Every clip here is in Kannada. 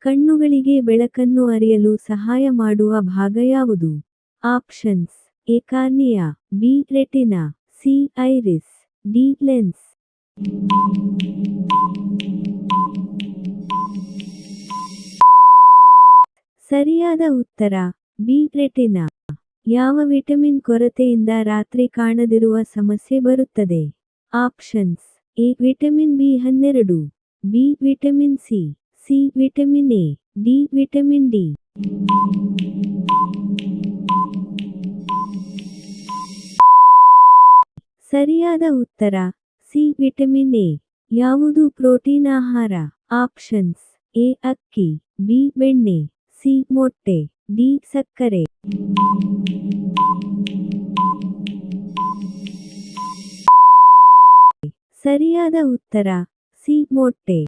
ಕಣ್ಣುಗಳಿಗೆ ಬೆಳಕನ್ನು ಅರಿಯಲು ಸಹಾಯ ಮಾಡುವ ಭಾಗ ಯಾವುದು? Options: A cornea, B retina, C iris, D lens. ಸರಿಯಾದ ಉತ್ತರ ಬಿ ರೆಟಿನಾ. ಯಾವ ವಿಟಮಿನ್ ಕೊರತೆಯಿಂದ ರಾತ್ರಿ ಕಾಣದಿರುವ ಸಮಸ್ಯೆ ಬರುತ್ತದೆ? ಆಪ್ಷನ್ಸ್: ಎ ವಿಟಮಿನ್ ಬಿ12, B vitamin C, C vitamin A, D vitamin D. ಸರಿಯಾದ ಉತ್ತರ ಸಿ ವಿಟಮಿನ್ ಎ. ಯಾವುದು ಪ್ರೋಟೀನ್ ಆಹಾರ? ಆಪ್ಷನ್ಸ್: ಎ ಅಕ್ಕಿ, ಬಿ ಬೆಣ್ಣೆ, ಸಿ ಮೊಟ್ಟೆ, ಡಿ ಸಕ್ಕರೆ. ಸರಿಯಾದ ಉತ್ತರ ಸಿ ಮೊಟ್ಟೆ.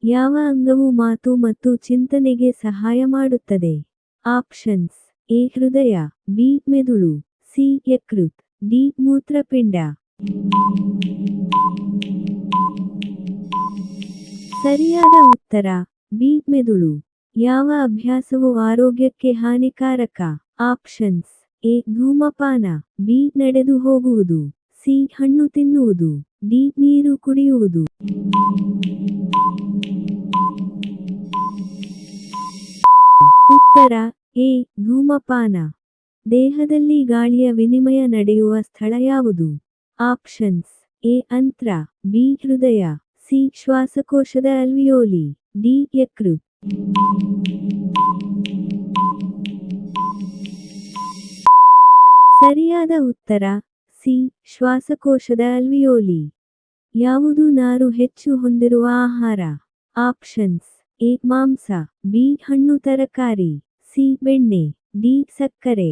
ಯಾವ ಅಂಗವು ಮಾತು ಮತ್ತು ಚಿಂತನೆಗೆ ಸಹಾಯ ಮಾಡುತ್ತದೆ? ಆಪ್ಷನ್ಸ್: ಎ ಹೃದಯ, ಬಿ ಮೆದುಳು, ಸಿ ಯಕೃತ್, ಡಿ ಮೂತ್ರಪಿಂಡ. ಸರಿಯಾದ ಉತ್ತರ ಬಿ ಮೆದುಳು. ಯಾವ ಅಭ್ಯಾಸವು ಆರೋಗ್ಯಕ್ಕೆ ಹಾನಿಕಾರಕ? ಆಪ್ಷನ್ಸ್: ಎ ಧೂಮಪಾನ, ಬಿ ನಡೆದು ಹೋಗುವುದು, ಸಿ ಹಣ್ಣು ತಿನ್ನುವುದು, ಡಿ ನೀರು ಕುಡಿಯುವುದು. ಉತ್ತರ ಎ ಧೂಮಪಾನ. ದೇಹದಲ್ಲಿ ಗಾಳಿಯ ವಿನಿಮಯ ನಡೆಯುವ ಸ್ಥಳ ಯಾವುದು? ಆಪ್ಷನ್ಸ್: ಎ ಅಂತ್ರ, ಬಿ ಹೃದಯ, ಸಿ ಶ್ವಾಸಕೋಶದ ಅಲ್ವಿಯೋಲಿ, ಡಿ ಯಕೃತ್. ಸರಿಯಾದ ಉತ್ತರ ಸಿ ಶ್ವಾಸಕೋಶದ ಅಲ್ವಿಯೋಲಿ. ಯಾವುದು ನಾರು ಹೆಚ್ಚು ಹೊಂದಿರುವ ಆಹಾರ? ಆಪ್ಷನ್ಸ್: ಎ ಮಾಂಸ, ಬಿ ಹಣ್ಣು ತರಕಾರಿ, ಸಿ ಬೆಣ್ಣೆ, ಡಿ ಸಕ್ಕರೆ.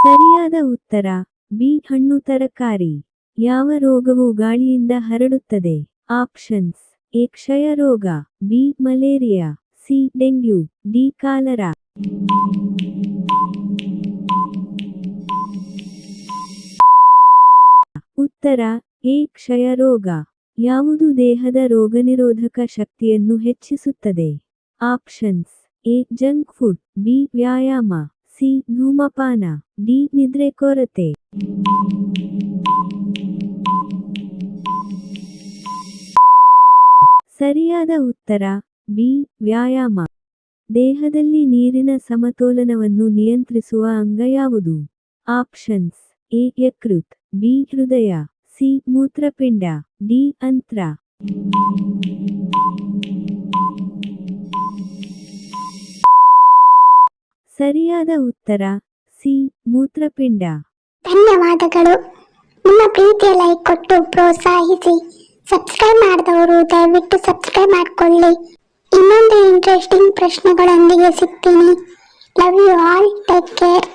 ಸರಿಯಾದ ಉತ್ತರ ಬಿ ಹಣ್ಣು ತರಕಾರಿ. ಯಾವ ರೋಗವು ಗಾಳಿಯಿಂದ ಹರಡುತ್ತದೆ? ಆಪ್ಷನ್ಸ್: ಎ ಕ್ಷಯ ರೋಗ, B malaria, C dengue, D cholera. ಉತ್ತರ ಎ ಕ್ಷಯ ರೋಗ. ಯಾವುದು ದೇಹದ ರೋಗನಿರೋಧಕ ಶಕ್ತಿಯನ್ನು ಹೆಚ್ಚಿಸುತ್ತದೆ? Options: A junk food, B ವ್ಯಾಯಾಮ, ಸಿ ಧೂಮಪಾನ, ಡಿ ನಿದ್ರೆ ಕೊರತೆ. ಸರಿಯಾದ ಉತ್ತರ ಬಿ ವ್ಯಾಯಾಮ. ದೇಹದಲ್ಲಿ ನೀರಿನ ಸಮತೋಲನವನ್ನು ನಿಯಂತ್ರಿಸುವ ಅಂಗ ಯಾವುದು? ಆಪ್ಷನ್ಸ್: ಎ ಯಕೃತ್, ಬಿ ಹೃದಯ, ಸಿ ಮೂತ್ರಪಿಂಡ, ಡಿ ಅಂತ್ರ. ಸರಿಯಾದ ಉತ್ತರ ಸಿ ಮೂತ್ರಪಿಂಡ. ಧನ್ಯವಾದಗಳು. ನಿಮ್ಮ ಪ್ರೀತಿಯ ಲೈಕ್ ಕೊಟ್ಟು ಪ್ರೋತ್ಸಾಹಿಸಿ. ಸಬ್ಸ್ಕ್ರೈಬ್ ಮಾಡಿದವರು ದಯವಿಟ್ಟು ಸಬ್ಸ್ಕ್ರೈಬ್ ಮಾಡಿಕೊಳ್ಳಿ. ಇನ್ನೊಂದು ಇಂಟ್ರೆಸ್ಟಿಂಗ್ ಪ್ರಶ್ನೆಗಳೊಂದಿಗೆ ಸಿಗ್ತೀನಿ. Love you all. Take care.